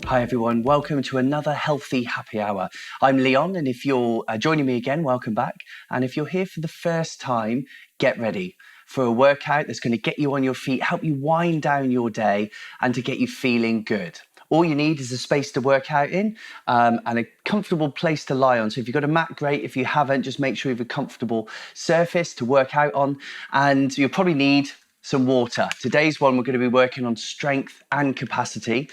Hi everyone, welcome to another Healthy Happy Hour. I'm Leon, and if you're joining me again, welcome back. And if you're here for the first time, get ready for a workout that's going to get you on your feet, help you wind down your day, and to get you feeling good. All you need is a space to work out in and a comfortable place to lie on. So if you've got a mat, great. If you haven't, just make sure you have a comfortable surface to work out on. And you'll probably need some water. Today's one, we're going to be working on strength and capacity.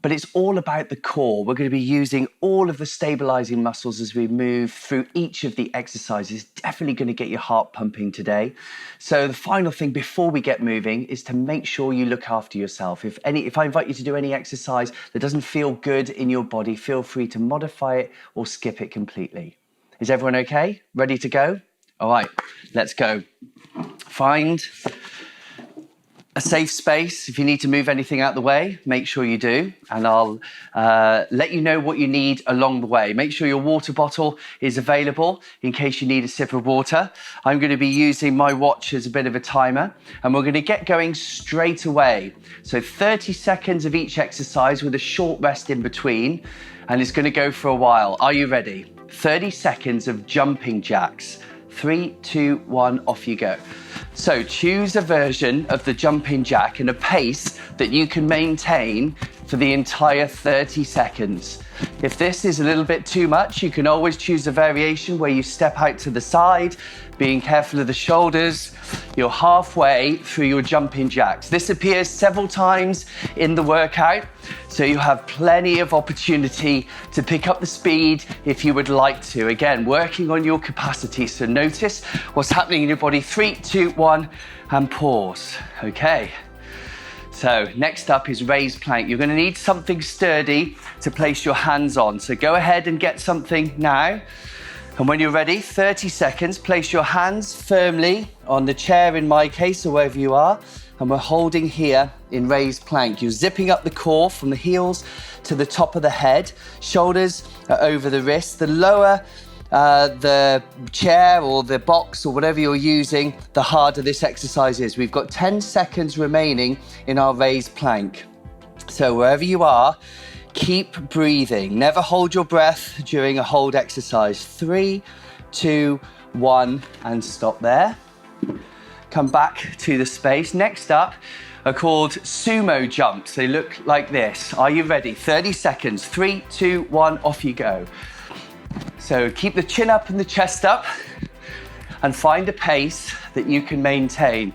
But it's all about the core. We're going to be using all of the stabilizing muscles as we move through each of the exercises. Definitely going to get your heart pumping today. So the final thing before we get moving is to make sure you look after yourself. If I invite you to do any exercise that doesn't feel good in your body, feel free to modify it or skip it completely. Is everyone okay? Ready to go? All right, let's go. Find a safe space. If you need to move anything out the way, make sure you do. And I'll let you know what you need along the way. Make sure your water bottle is available in case you need a sip of water. I'm going to be using my watch as a bit of a timer, and we're going to get going straight away. So 30 seconds of each exercise with a short rest in between, and it's going to go for a while. Are you ready? 30 seconds of jumping jacks. 3, 2, 1, off you go. So choose a version of the jumping jack and a pace that you can maintain for the entire 30 seconds. If this is a little bit too much, you can always choose a variation where you step out to the side, being careful of the shoulders. You're halfway through your jumping jacks. This appears several times in the workout, so you have plenty of opportunity to pick up the speed if you would like to. Again, working on your capacity. So notice what's happening in your body. 3, 2, 1, and pause. Okay. So next up is Raze Plank. You're going to need something sturdy to place your hands on. So go ahead and get something now. And when you're ready, 30 seconds, place your hands firmly on the chair in my case, or wherever you are. And we're holding here in Raze Plank. You're zipping up the core from the heels to the top of the head. Shoulders are over the wrists. The lower the chair or the box or whatever you're using, the harder this exercise is. We've got 10 seconds remaining in our Raze Plank. So wherever you are, keep breathing. Never hold your breath during a hold exercise. 3, 2, 1, and stop there. Come back to the space. Next up are called Sumo Jumps. They look like this. Are you ready? 30 seconds. 3, 2, 1, off you go. So keep the chin up and the chest up and find a pace that you can maintain.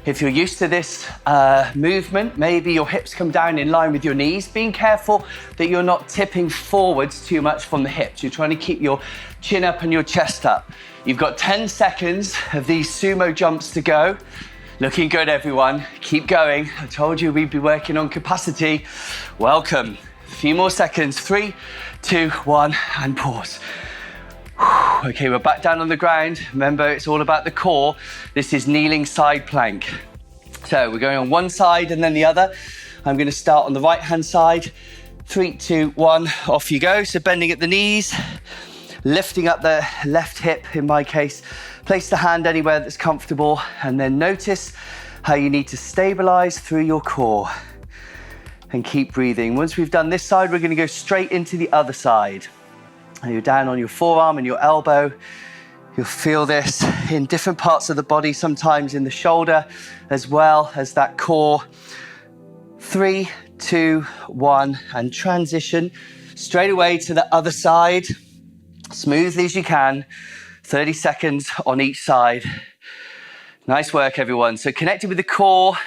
If you're used to this movement, maybe your hips come down in line with your knees. Being careful that you're not tipping forwards too much from the hips. You're trying to keep your chin up and your chest up. You've got 10 seconds of these sumo jumps to go. Looking good, everyone. Keep going. I told you we'd be working on capacity. Welcome. A few more seconds. 3, 2, 1, and pause. Okay, we're back down on the ground. Remember, it's all about the core. This is kneeling side plank. So we're going on one side and then the other. I'm going to start on the right-hand side. 3, 2, 1, off you go. So bending at the knees, lifting up the left hip in my case. Place the hand anywhere that's comfortable, and then notice how you need to stabilize through your core. And keep breathing. Once we've done this side, we're going to go straight into the other side. You're down on your forearm and your elbow. You'll feel this in different parts of the body, sometimes in the shoulder as well as that core. 3, 2, 1, and transition straight away to the other side, smoothly as you can. 30 seconds on each side. Nice work, everyone. So connected with the core.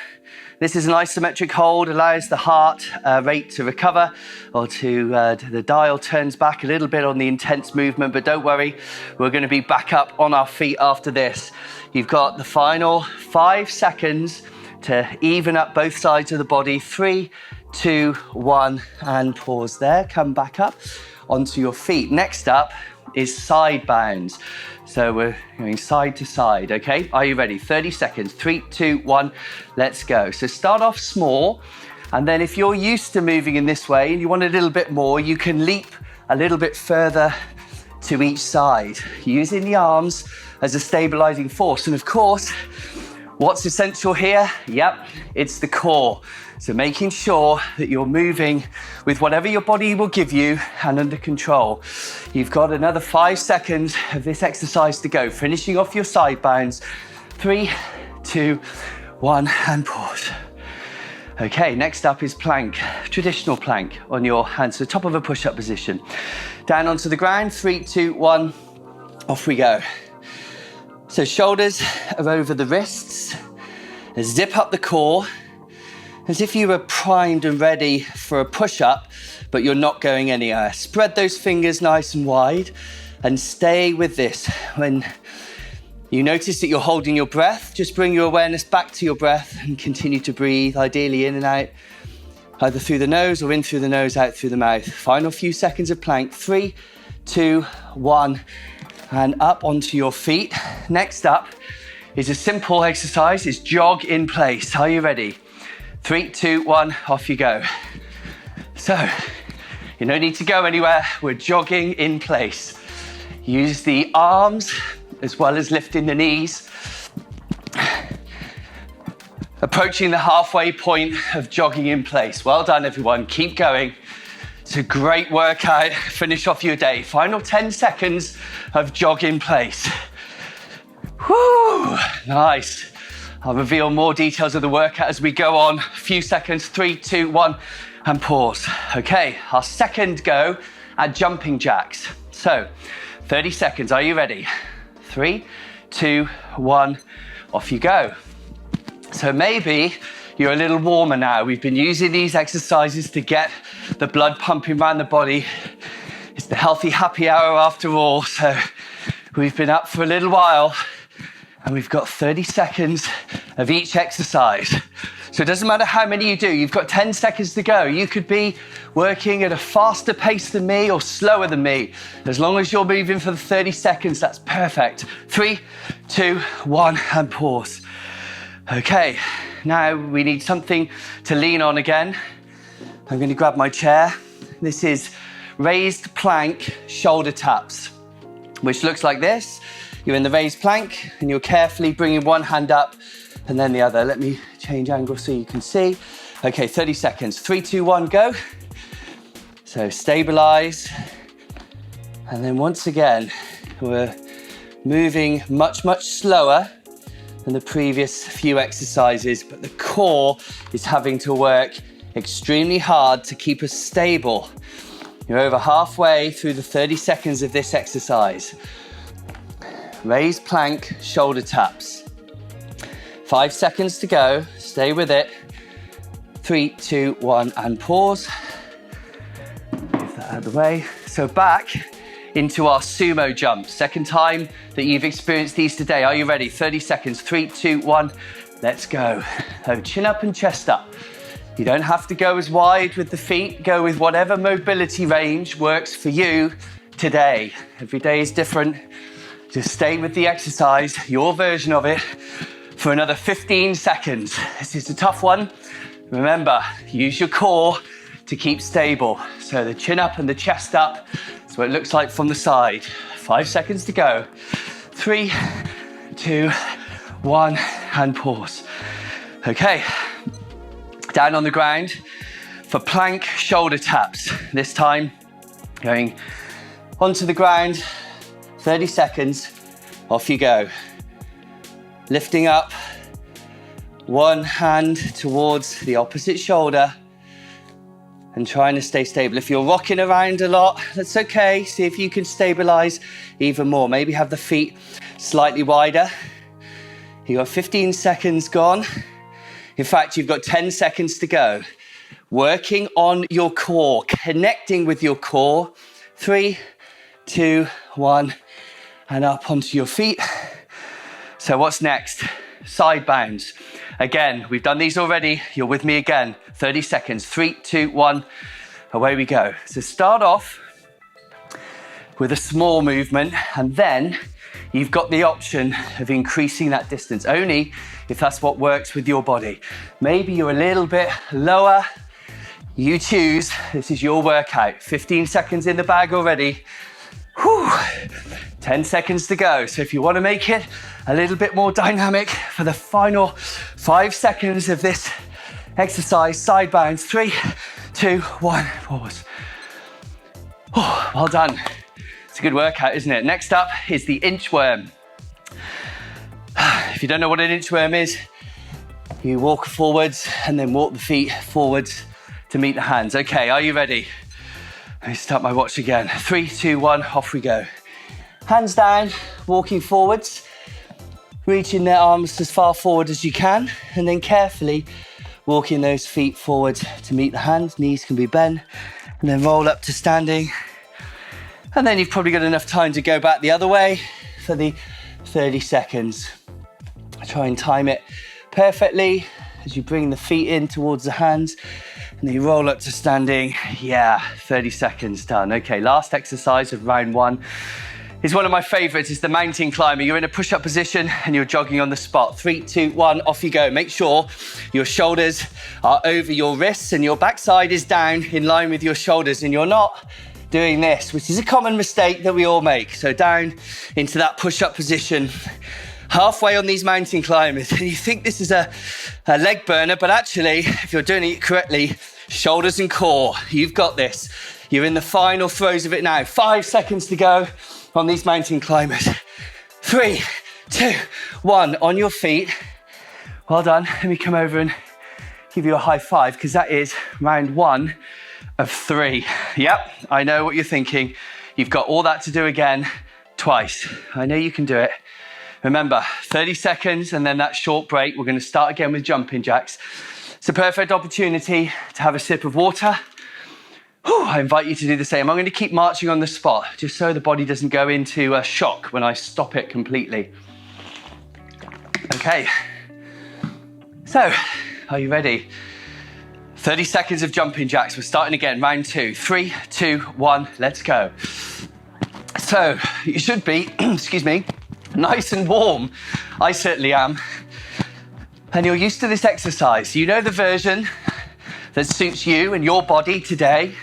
This is an isometric hold, allows the heart rate to recover, or the dial turns back a little bit on the intense movement, but don't worry, we're going to be back up on our feet after this. You've got the final 5 seconds to even up both sides of the body. 3, 2, 1, and pause there. Come back up onto your feet. Next up is side bounds. So we're going side to side, okay? Are you ready? 30 seconds, 3, 2, 1, let's go. So start off small, and then if you're used to moving in this way and you want a little bit more, you can leap a little bit further to each side, using the arms as a stabilizing force. And of course, what's essential here? Yep, it's the core. So making sure that you're moving with whatever your body will give you and under control. You've got another 5 seconds of this exercise to go. Finishing off your side bounds. 3, 2, 1, and pause. Okay, next up is plank, traditional plank on your hands, so top of a push-up position. Down onto the ground, 3, 2, 1, off we go. So shoulders are over the wrists, zip up the core, as if you were primed and ready for a push-up, but you're not going anywhere. Spread those fingers nice and wide and stay with this. When you notice that you're holding your breath, just bring your awareness back to your breath and continue to breathe, ideally in and out, either through the nose or in through the nose, out through the mouth. Final few seconds of plank. 3, 2, 1, and up onto your feet. Next up is a simple exercise, it's jog in place. Are you ready? 3, 2, 1, off you go. So, you don't need to go anywhere. We're jogging in place. Use the arms as well as lifting the knees. Approaching the halfway point of jogging in place. Well done, everyone. Keep going. It's a great workout. Finish off your day. Final 10 seconds of jog in place. Woo! Nice. I'll reveal more details of the workout as we go on. A few seconds, 3, 2, 1, and pause. Okay, our second go at jumping jacks. So, 30 seconds, are you ready? 3, 2, 1, off you go. So maybe you're a little warmer now. We've been using these exercises to get the blood pumping around the body. It's the healthy happy hour after all. So we've been up for a little while. And we've got 30 seconds of each exercise. So it doesn't matter how many you do, you've got 10 seconds to go. You could be working at a faster pace than me or slower than me. As long as you're moving for the 30 seconds, that's perfect. 3, 2, 1, and pause. Okay, now we need something to lean on again. I'm going to grab my chair. This is raised plank shoulder taps, which looks like this. You're in the raised plank and you're carefully bringing one hand up and then the other. Let me change angle so you can see. Okay, 30 seconds. 3, 2, 1, go. So stabilize. And then once again, we're moving much, much slower than the previous few exercises, but the core is having to work extremely hard to keep us stable. You're over halfway through the 30 seconds of this exercise. Raise plank, shoulder taps. 5 seconds to go, stay with it. 3, 2, 1, and pause. Move that out of the way. So back into our sumo jumps. Second time that you've experienced these today. Are you ready? 30 seconds, 3, 2, 1, let's go. So chin up and chest up. You don't have to go as wide with the feet. Go with whatever mobility range works for you today. Every day is different. Just stay with the exercise, your version of it, for another 15 seconds. This is a tough one. Remember, use your core to keep stable. So the chin up and the chest up. That's what it looks like from the side. 5 seconds to go. 3, 2, 1, and pause. Okay, down on the ground for plank shoulder taps. This time, going onto the ground, 30 seconds, off you go. Lifting up, one hand towards the opposite shoulder and trying to stay stable. If you're rocking around a lot, that's okay. See if you can stabilize even more. Maybe have the feet slightly wider. You've got 15 seconds gone. In fact, you've got 10 seconds to go. Working on your core, connecting with your core. 3, 2, 1, and up onto your feet. So what's next? Side bounds. Again, we've done these already. You're with me again. 30 seconds. 3, 2, 1, away we go. So start off with a small movement, and then you've got the option of increasing that distance, only if that's what works with your body. Maybe you're a little bit lower. You choose. This is your workout. 15 seconds in the bag already. Whew. 10 seconds to go. So if you want to make it a little bit more dynamic for the final 5 seconds of this exercise, side bounds. 3, 2, 1, pause. Oh, well done. It's a good workout, isn't it? Next up is the inchworm. If you don't know what an inchworm is, you walk forwards and then walk the feet forwards to meet the hands. Okay, are you ready? Let me start my watch again. 3, 2, 1, off we go. Hands down, walking forwards, reaching their arms as far forward as you can, and then carefully walking those feet forward to meet the hands. Knees can be bent, and then roll up to standing. And then you've probably got enough time to go back the other way for the 30 seconds. Try and time it perfectly as you bring the feet in towards the hands, and then you roll up to standing. Yeah, 30 seconds done. Okay, last exercise of round 1 is one of my favorites. It's the mountain climber. You're in a push-up position and you're jogging on the spot. 3, 2, 1, off you go. Make sure your shoulders are over your wrists and your backside is down in line with your shoulders, and you're not doing this, which is a common mistake that we all make. So down into that push-up position, halfway on these mountain climbers, and you think this is a leg burner, but actually, if you're doing it correctly, shoulders and core, you've got this. You're in the final throes of it now. 5 seconds to go on these mountain climbers. 3, 2, 1, on your feet. Well done. Let me come over and give you a high five, because that is round 1 of 3. Yep, I know what you're thinking. You've got all that to do again twice. I know you can do it. Remember, 30 seconds and then that short break. We're going to start again with jumping jacks. It's a perfect opportunity to have a sip of water. I invite you to do the same. I'm going to keep marching on the spot, just so the body doesn't go into a shock when I stop it completely. Okay, so are you ready? 30 seconds of jumping jacks. We're starting again, round 2. 3, 2, 1, let's go. So you should be, excuse me, nice and warm. I certainly am. And you're used to this exercise. You know the version that suits you and your body today.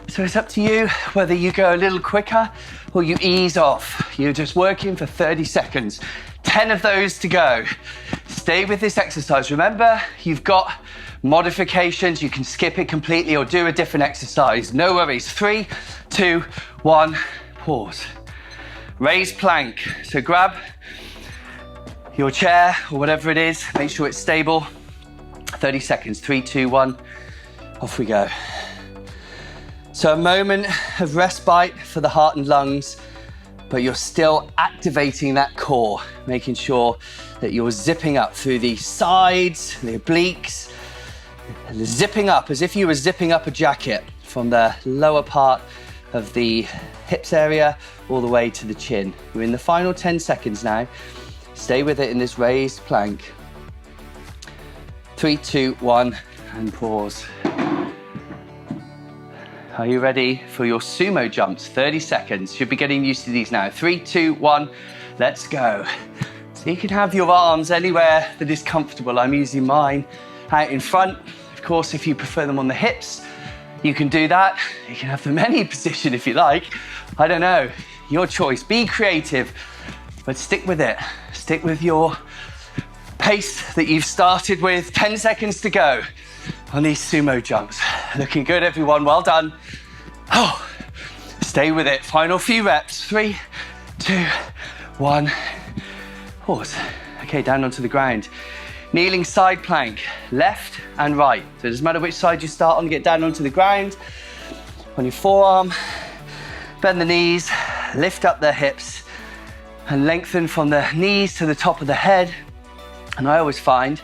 So it's up to you whether you go a little quicker or you ease off. You're just working for 30 seconds. 10 of those to go. Stay with this exercise. Remember, you've got modifications. You can skip it completely or do a different exercise. No worries. 3, 2, 1, pause. Raze plank. So grab your chair or whatever it is. Make sure it's stable. 30 seconds. 3, 2, 1. Off we go. So a moment of respite for the heart and lungs, but you're still activating that core, making sure that you're zipping up through the sides, the obliques, and zipping up as if you were zipping up a jacket from the lower part of the hips area all the way to the chin. We're in the final 10 seconds now. Stay with it in this raised plank. 3, 2, 1, and pause. Are you ready for your sumo jumps? 30 seconds. Should be getting used to these now. 3, 2, 1, let's go. So you can have your arms anywhere that is comfortable. I'm using mine out in front. Of course, if you prefer them on the hips, you can do that. You can have them any position if you like. I don't know, your choice. Be creative, but stick with it. Stick with your pace that you've started with. 10 seconds to go on these sumo jumps. Looking good, everyone. Well done. Oh, stay with it. Final few reps. 3, 2, 1. Pause. Okay, down onto the ground. Kneeling side plank, left and right. So it doesn't matter which side you start on, get down onto the ground. On your forearm, bend the knees, lift up the hips, and lengthen from the knees to the top of the head. And I always find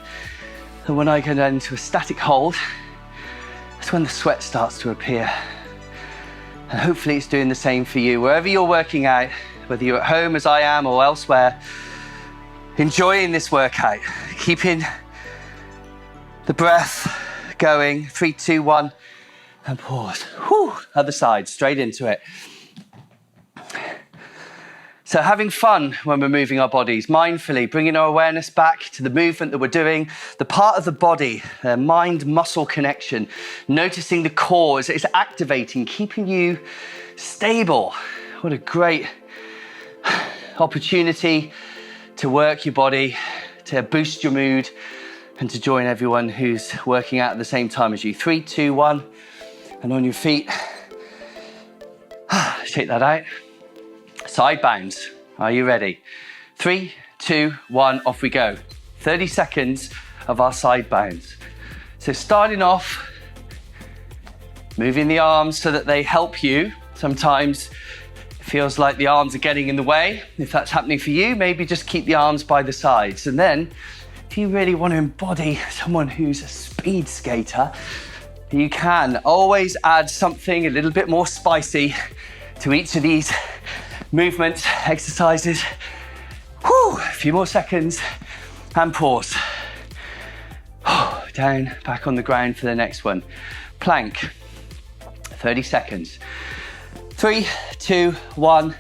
that when I go down into a static hold, that's when the sweat starts to appear. And hopefully it's doing the same for you. Wherever you're working out, whether you're at home as I am or elsewhere, enjoying this workout, keeping the breath going. 3, 2, 1, and pause. Whew. Other side, straight into it. So having fun when we're moving our bodies, mindfully, bringing our awareness back to the movement that we're doing, the part of the body, mind-muscle connection, noticing the core as it's activating, keeping you stable. What a great opportunity to work your body, to boost your mood, and to join everyone who's working out at the same time as you. 3, 2, 1, and on your feet. Shake that out. Side bounds. Are you ready? 3, 2, 1, off we go. 30 seconds of our side bounds. So starting off, moving the arms so that they help you. Sometimes it feels like the arms are getting in the way. If that's happening for you, maybe just keep the arms by the sides. And then, if you really want to embody someone who's a speed skater, you can always add something a little bit more spicy to each of these movements, exercises. Whew, a few more seconds and pause. Down, back on the ground for the next one. Plank, 30 seconds. 3, 2, 1,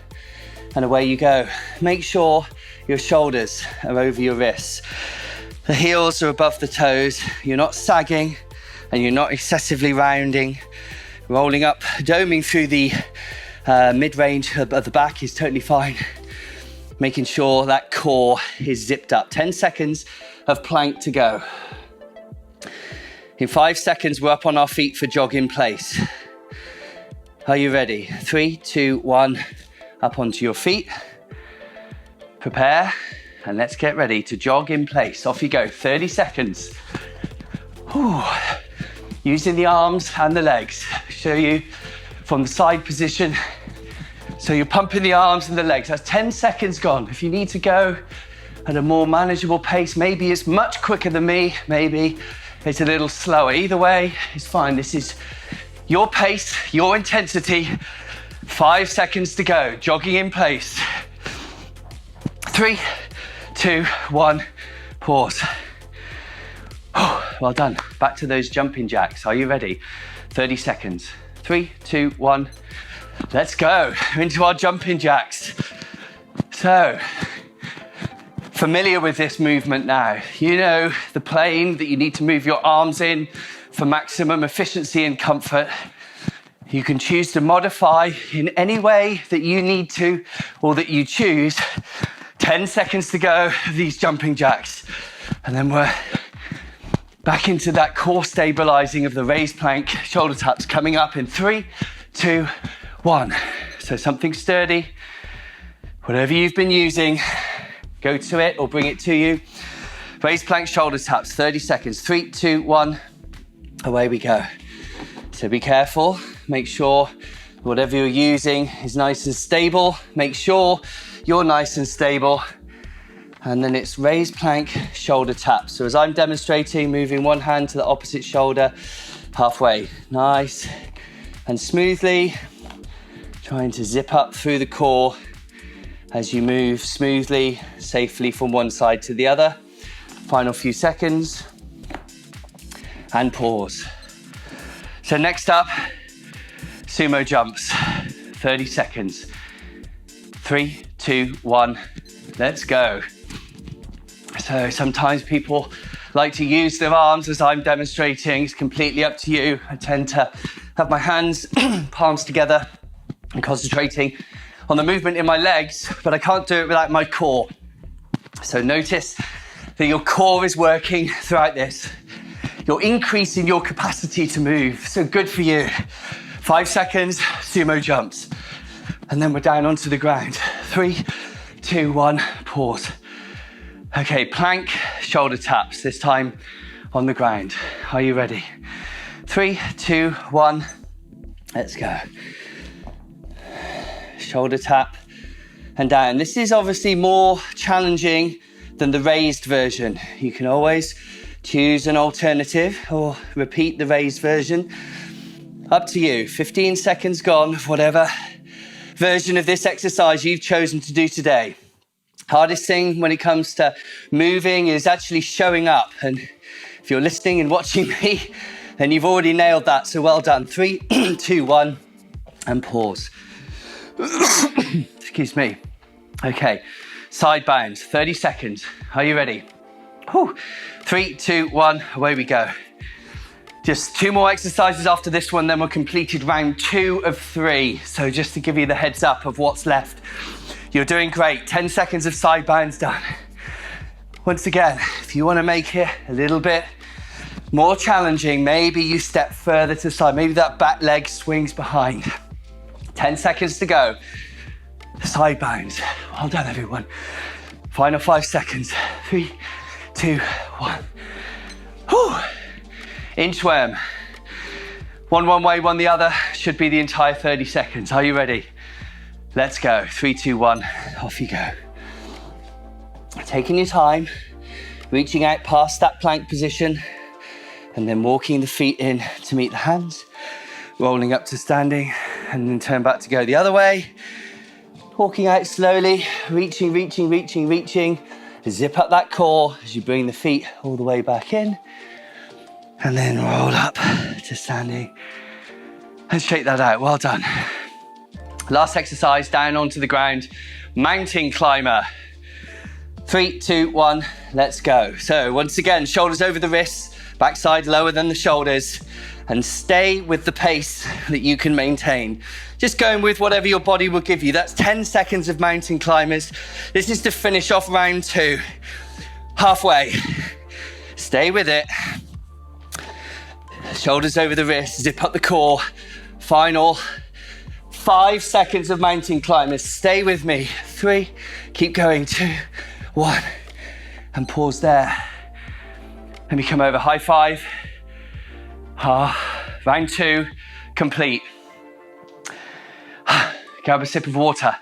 and away you go. Make sure your shoulders are over your wrists. The heels are above the toes. You're not sagging and you're not excessively rounding. Rolling up, doming through the mid-range of the back is totally fine. Making sure that core is zipped up. 10 seconds of plank to go. In 5 seconds, we're up on our feet for jog in place. Are you ready? 3, 2, 1, up onto your feet. Prepare, and let's get ready to jog in place. Off you go, 30 seconds. Whew. Using the arms and the legs. Show you from the side position. So you're pumping the arms and the legs. That's 10 seconds gone. If you need to go at a more manageable pace, maybe it's much quicker than me, maybe it's a little slower. Either way, it's fine. This is your pace, your intensity. 5 seconds to go. Jogging in place. 3, 2, 1, pause. Well done. Back to those jumping jacks. Are you ready? 30 seconds. 3, 2, 1. Let's go into our jumping jacks. So, familiar with this movement now. You know the plane that you need to move your arms in for maximum efficiency and comfort. You can choose to modify in any way that you need to or that you choose. 10 seconds to go of these jumping jacks. And then we're back into that core stabilizing of the Raze Plank, shoulder taps coming up in 3, 2, 1. So something sturdy, whatever you've been using, go to it or bring it to you. Raze Plank, shoulder taps, 30 seconds. 3, 2, 1, away we go. So be careful, make sure whatever you're using is nice and stable. Make sure you're nice and stable. And then it's Raze Plank, shoulder taps. So as I'm demonstrating, moving one hand to the opposite shoulder, halfway. Nice and smoothly, trying to zip up through the core as you move smoothly, safely from one side to the other. Final few seconds, and pause. So next up, Sumo Jumps, 30 seconds. 3, 2, 1, let's go. So sometimes people like to use their arms as I'm demonstrating. It's completely up to you. I tend to have my hands, palms together, and concentrating on the movement in my legs, but I can't do it without my core. So notice that your core is working throughout this. You're increasing your capacity to move, so good for you. 5 seconds, Sumo Jumps. And then we're down onto the ground. 3, 2, 1, pause. Okay, plank, shoulder taps, this time on the ground. Are you ready? 3, 2, 1, let's go. Shoulder tap and down. This is obviously more challenging than the raised version. You can always choose an alternative or repeat the raised version. Up to you. 15 seconds gone, whatever version of this exercise you've chosen to do today. Hardest thing when it comes to moving is actually showing up. And if you're listening and watching me, then you've already nailed that. So well done. 3, 2, 1, and pause. Excuse me. Okay, side bounds, 30 seconds. Are you ready? Whew. 3, 2, 1, away we go. Just 2 more exercises after this one, then we're completed round 2 of 3. So just to give you the heads up of what's left. You're doing great. 10 seconds of side bounds done. Once again, if you want to make it a little bit more challenging, maybe you step further to the side. Maybe that back leg swings behind. 10 seconds to go. Side bounds. Well done, everyone. Final 5 seconds. 3, 2, 1. Whew. Inchworm. One way, one the other. Should be the entire 30 seconds. Are you ready? Let's go. 3, 2, 1. Off you go. Taking your time, reaching out past that plank position, and then walking the feet in to meet the hands, rolling up to standing, and then turn back to go the other way. Walking out slowly, reaching. Zip up that core as you bring the feet all the way back in, and then roll up to standing, and shake that out. Well done. Last exercise, down onto the ground, mountain climber. 3, 2, 1, let's go. So once again, shoulders over the wrists, backside lower than the shoulders, and stay with the pace that you can maintain. Just going with whatever your body will give you. That's 10 seconds of mountain climbers. This is to finish off round 2. Halfway. Stay with it. Shoulders over the wrists, zip up the core. Final 5 seconds of mountain climbers. Stay with me. 3, keep going. 2, 1, and pause there. Let me come over, high five. Round 2, complete. Grab a sip of water.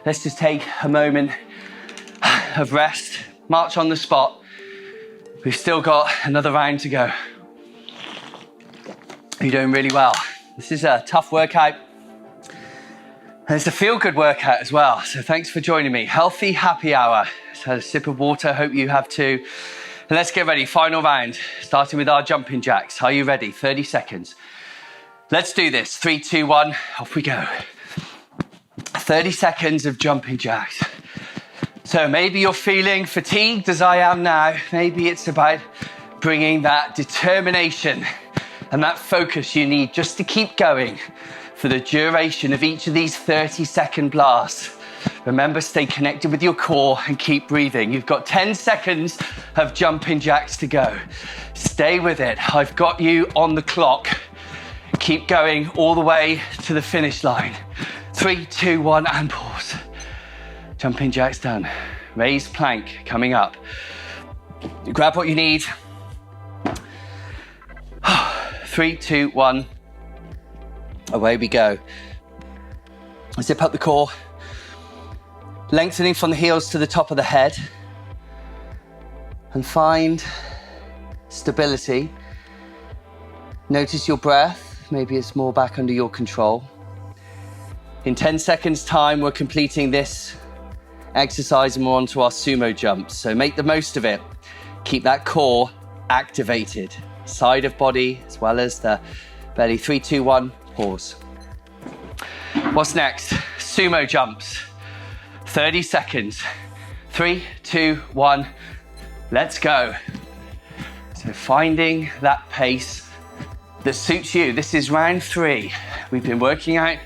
Let's just take a moment of rest. March on the spot. We've still got another round to go. You're doing really well. This is a tough workout. And it's a feel-good workout as well. So thanks for joining me. Healthy happy hour. Just had a sip of water, hope you have too. And let's get ready, final round, starting with our jumping jacks. Are you ready? 30 seconds. Let's do this. 3, 2, 1, off we go. 30 seconds of jumping jacks. So maybe you're feeling fatigued as I am now. Maybe it's about bringing that determination and that focus you need just to keep going for the duration of each of these 30-second blasts. Remember, stay connected with your core and keep breathing. You've got 10 seconds of jumping jacks to go. Stay with it. I've got you on the clock. Keep going all the way to the finish line. 3, 2, 1, and pause. Jumping jacks done. Raze plank coming up. Grab what you need. 3, 2, 1. Away we go. Zip up the core. Lengthening from the heels to the top of the head. And find stability. Notice your breath. Maybe it's more back under your control. In 10 seconds time, we're completing this exercise and we're on to our sumo jumps. So make the most of it. Keep that core activated. Side of body as well as the belly. 3, 2, 1, pause. What's next? Sumo jumps. 30 seconds. 3, 2, 1, let's go. So finding that pace that suits you. This is round 3. We've been working out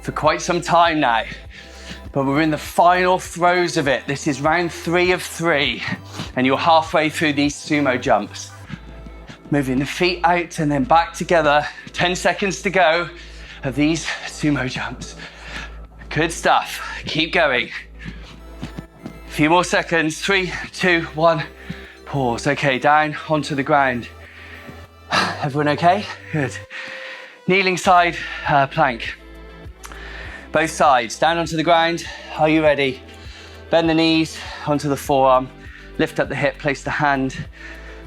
for quite some time now, but we're in the final throes of it. This is round 3 of 3, and you're halfway through these sumo jumps. Moving the feet out and then back together. 10 seconds to go of these sumo jumps. Good stuff. Keep going. A few more seconds. 3, 2, 1, pause. Okay, down onto the ground. Everyone okay? Good. Kneeling side plank. Both sides, down onto the ground. Are you ready? Bend the knees onto the forearm. Lift up the hip, place the hand.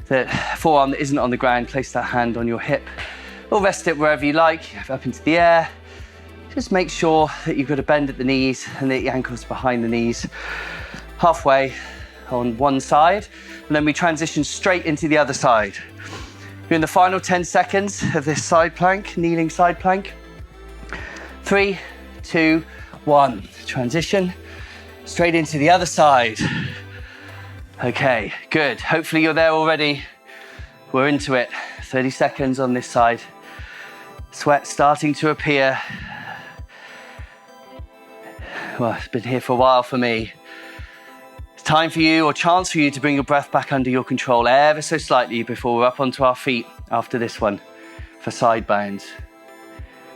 The forearm that isn't on the ground, place that hand on your hip. Or rest it wherever you like, up into the air. Just make sure that you've got a bend at the knees and the ankles behind the knees. Halfway on one side, and then we transition straight into the other side. You're in the final 10 seconds of this side plank, kneeling side plank. 3, 2, 1. Transition straight into the other side. Okay, good. Hopefully you're there already. We're into it. 30 seconds on this side. Sweat starting to appear. Well, it's been here for a while for me. It's Time for you, or chance for you, to bring your breath back under your control ever so slightly before we're up onto our feet after this one for side bounds.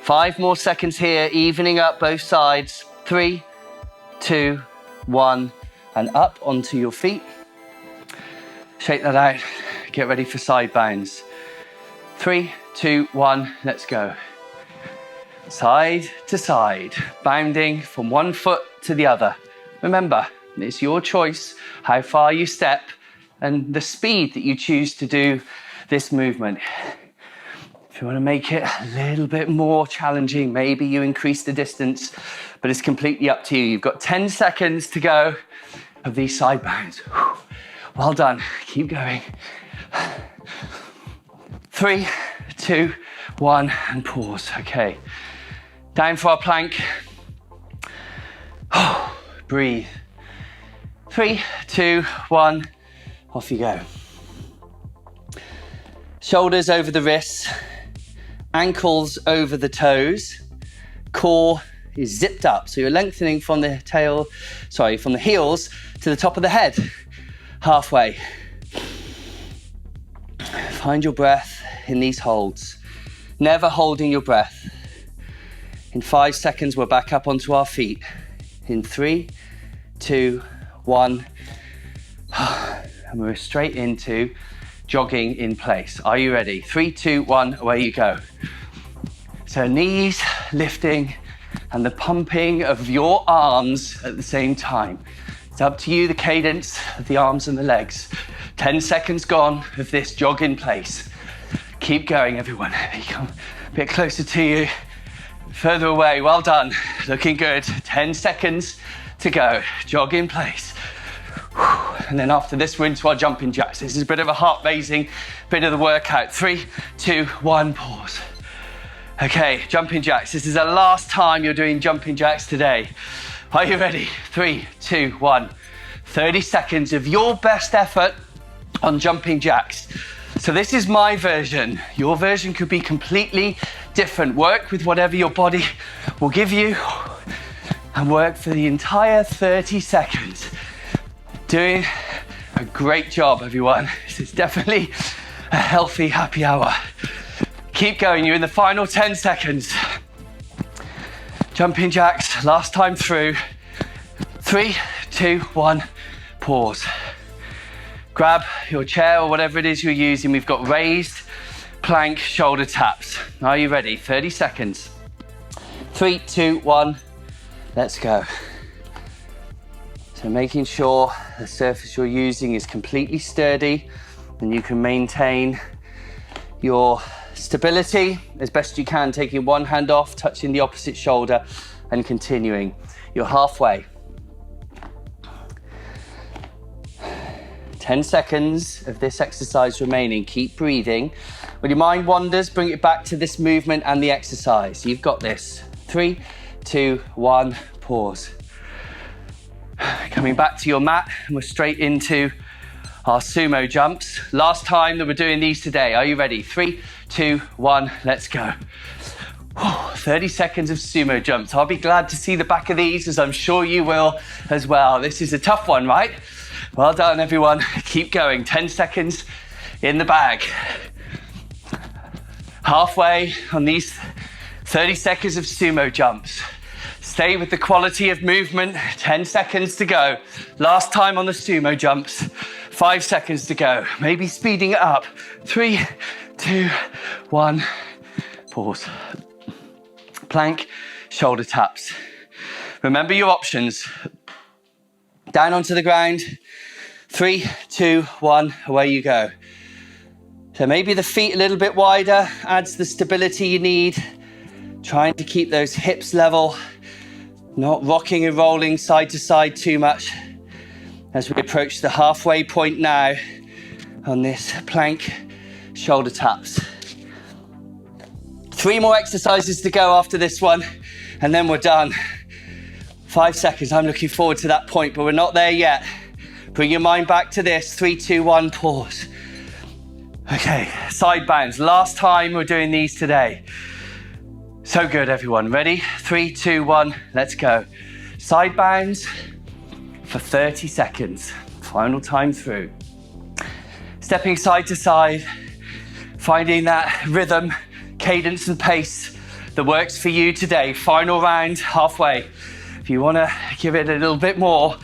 5 more seconds here, evening up both sides. 3, 2, 1, and up onto your feet. Shake that out. Get ready for side bounds. 3, 2, 1, let's go. Side to side, bounding from one foot to the other. Remember, it's your choice how far you step and the speed that you choose to do this movement. If you want to make it a little bit more challenging, maybe you increase the distance, but it's completely up to you. You've got 10 seconds to go of these side bounds. Well done. Keep going. 3, 2, 1, and pause. Okay. Down for our plank. Breathe. 3, 2, 1, off you go. Shoulders over the wrists, ankles over the toes, core is zipped up. So you're lengthening from the from the heels to the top of the head, halfway. Find your breath in these holds, never holding your breath. In 5 seconds, we're back up onto our feet. In 3, 2, 1, and we're straight into jogging in place. Are you ready? 3, 2, 1, away you go. So knees lifting and the pumping of your arms at the same time. It's up to you, the cadence of the arms and the legs. 10 seconds gone of this jog in place. Keep going, everyone. Come a bit closer to you, further away. Well done. Looking good. 10 seconds to go. Jog in place. And then after this, we're into our jumping jacks. This is a bit of a heart-raising bit of the workout. 3, 2, 1, pause. Okay, jumping jacks. This is the last time you're doing jumping jacks today. Are you ready? 3, 2, 1. 30 seconds of your best effort on jumping jacks. So this is my version. Your version could be completely different. Work with whatever your body will give you and work for the entire 30 seconds. Doing a great job, everyone. This is definitely a healthy happy hour. Keep going, you're in the final 10 seconds. Jumping jacks, last time through. 3, 2, 1, pause. Grab your chair or whatever it is you're using. We've got raised plank shoulder taps. Are you ready? 30 seconds. 3, 2, 1, let's go. So making sure the surface you're using is completely sturdy and you can maintain your stability as best you can, taking one hand off, touching the opposite shoulder and continuing. You're halfway. 10 seconds of this exercise remaining. Keep breathing. When your mind wanders, bring it back to this movement and the exercise. You've got this. 3, 2, 1, pause. Coming back to your mat, and we're straight into our sumo jumps. Last time that we're doing these today. Are you ready? 3, 2, 1, let's go. 30 seconds of sumo jumps. I'll be glad to see the back of these, as I'm sure you will as well. This is a tough one, right? Well done, everyone. Keep going. 10 seconds in the bag. Halfway on these 30 seconds of sumo jumps. Stay with the quality of movement. 10 seconds to go. Last time on the sumo jumps. 5 seconds to go. Maybe speeding it up. 3, 2, 1, pause. Plank, shoulder taps. Remember your options. Down onto the ground. 3, 2, 1, away you go. So maybe the feet a little bit wider adds the stability you need. Trying to keep those hips level, not rocking and rolling side to side too much as we approach the halfway point now on this plank shoulder taps. 3 more exercises to go after this one, and then we're done. 5 seconds, I'm looking forward to that point, but we're not there yet. Bring your mind back to this. 3, 2, 1, pause. Okay, side bounds. Last time we're doing these today. So good, everyone. Ready? 3, 2, 1, let's go. Side bounds. for 30 seconds. Final time through. Stepping side to side, finding that rhythm, cadence and pace that works for you today. Final round, halfway. If you want to give it a little bit more,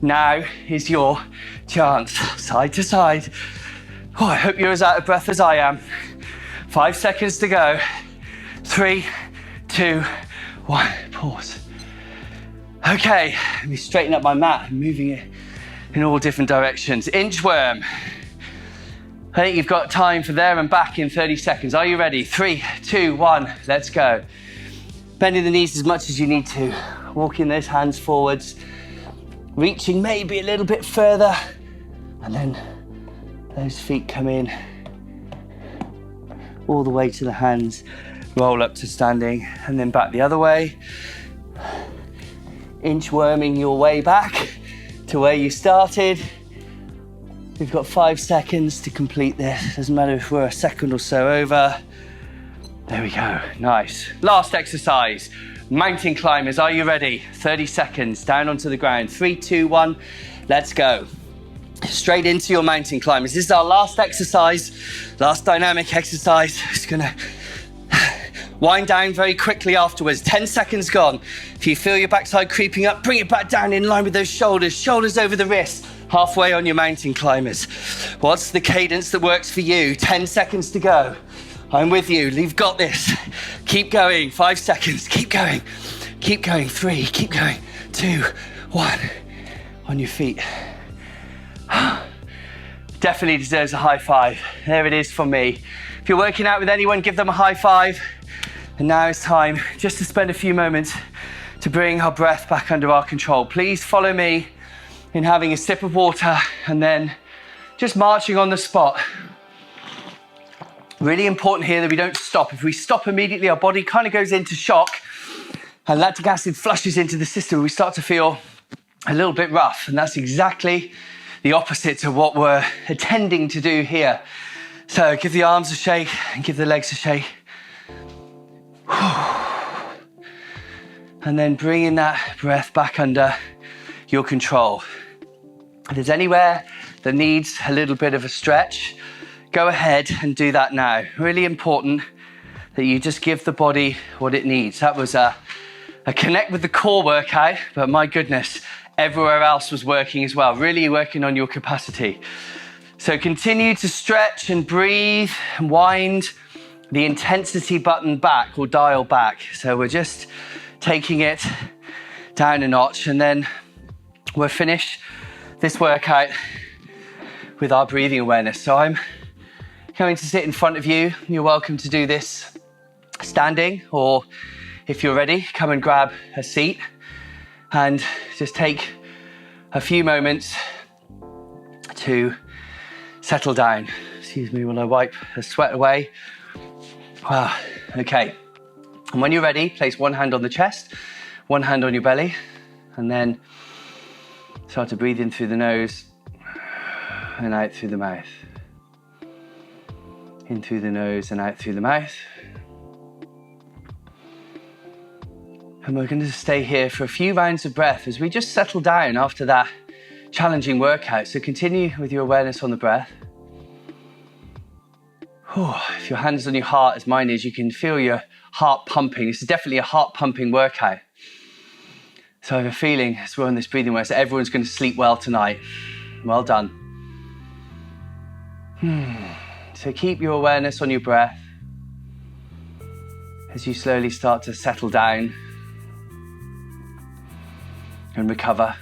now is your chance. Side to side. Oh, I hope you're as out of breath as I am. 5 seconds to go. 3, 2, 1, pause. Okay, let me straighten up my mat and moving it in all different directions. Inchworm. I think you've got time for there and back in 30 seconds. Are you ready? 3, 2, 1, let's go. Bending the knees as much as you need to. Walking those hands forwards. Reaching maybe a little bit further. And then those feet come in all the way to the hands. Roll up to standing and then back the other way. Inchworming your way back to where you started. We've got 5 seconds to complete this. Doesn't matter if we're a second or so over. There we go, nice. Last exercise, mountain climbers. Are you ready? 30 seconds, down onto the ground. 3, 2, 1, let's go. Straight into your mountain climbers. This is our last exercise, last dynamic exercise. Just gonna wind down very quickly afterwards. 10 seconds gone. If you feel your backside creeping up, bring it back down in line with those shoulders. Shoulders over the wrists. Halfway on your mountain climbers. What's the cadence that works for you? 10 seconds to go. I'm with you. You've got this. Keep going. 5 seconds. Keep going. Keep going. 3. Keep going. 2, 1. On your feet. Definitely deserves a high five. There it is for me. If you're working out with anyone, give them a high five. And now it's time just to spend a few moments to bring our breath back under our control. Please follow me in having a sip of water and then just marching on the spot. Really important here that we don't stop. If we stop immediately, our body kind of goes into shock and lactic acid flushes into the system. We start to feel a little bit rough, and that's exactly the opposite to what we're intending to do here. So give the arms a shake and give the legs a shake. And then bringing that breath back under your control. If there's anywhere that needs a little bit of a stretch, go ahead and do that now. Really important that you just give the body what it needs. That was a connect with the core workout, but my goodness, everywhere else was working as well. Really working on your capacity. So continue to stretch and breathe and wind the intensity button back or dial back. So we're just taking it down a notch, and then we'll finish this workout with our breathing awareness. So I'm going to sit in front of you. You're welcome to do this standing, or if you're ready, come and grab a seat and just take a few moments to settle down. Excuse me while I wipe the sweat away. Wow, okay. And when you're ready, place one hand on the chest, one hand on your belly, and then start to breathe in through the nose and out through the mouth. In through the nose and out through the mouth. And we're going to stay here for a few rounds of breath as we just settle down after that challenging workout. So continue with your awareness on the breath. If your hand's on your heart, as mine is, you can feel your heart pumping. This is definitely a heart pumping workout. So I have a feeling, as we're on this breathing awareness, that everyone's going to sleep well tonight. Well done. So keep your awareness on your breath as you slowly start to settle down and recover.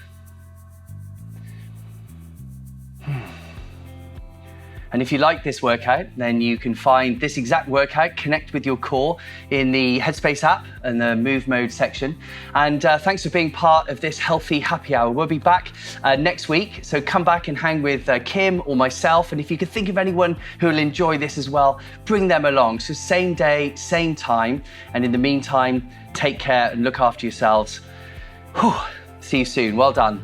And if you like this workout, then you can find this exact workout, Connect with Your Core, in the Headspace app and the Move Mode section. And thanks for being part of this healthy happy hour. We'll be back next week, so come back and hang with Kim or myself. And if you could think of anyone who will enjoy this as well, bring them along. So same day, same time. And in the meantime, take care and look after yourselves. See you soon. Well done.